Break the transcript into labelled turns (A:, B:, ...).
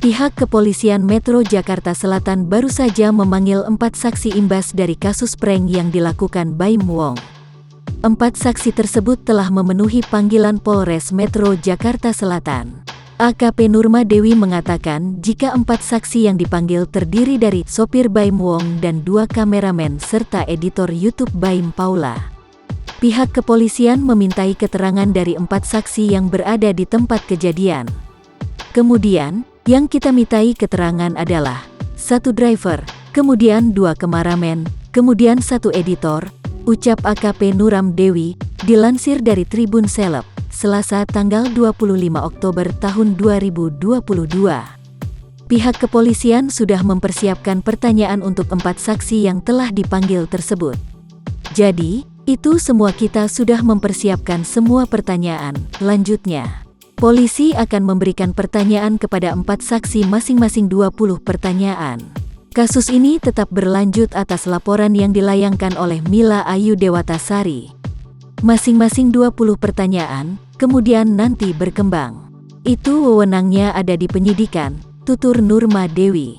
A: Pihak Kepolisian Metro Jakarta Selatan baru saja memanggil 4 saksi imbas dari kasus prank yang dilakukan Baim Wong. 4 saksi tersebut telah memenuhi panggilan Polres Metro Jakarta Selatan. AKP Nurma Dewi mengatakan jika 4 saksi yang dipanggil terdiri dari sopir Baim Wong dan 2 kameramen serta editor YouTube Baim Paula. Pihak kepolisian memintai keterangan dari 4 saksi yang berada di tempat kejadian. Kemudian, yang kita mintai keterangan adalah 1 driver, kemudian 2 kameramen, kemudian 1 editor, ucap AKP Nuram Dewi, dilansir dari Tribun Seleb, Selasa tanggal 25 Oktober tahun 2022. Pihak kepolisian sudah mempersiapkan pertanyaan untuk 4 saksi yang telah dipanggil tersebut. Jadi, itu semua kita sudah mempersiapkan semua pertanyaan. Lanjutnya, polisi akan memberikan pertanyaan kepada 4 saksi masing-masing 20 pertanyaan. Kasus ini tetap berlanjut atas laporan yang dilayangkan oleh Mila Ayu Dewatasari. Masing-masing 20 pertanyaan, kemudian nanti berkembang. Itu wewenangnya ada di penyidikan, tutur Nurma Dewi.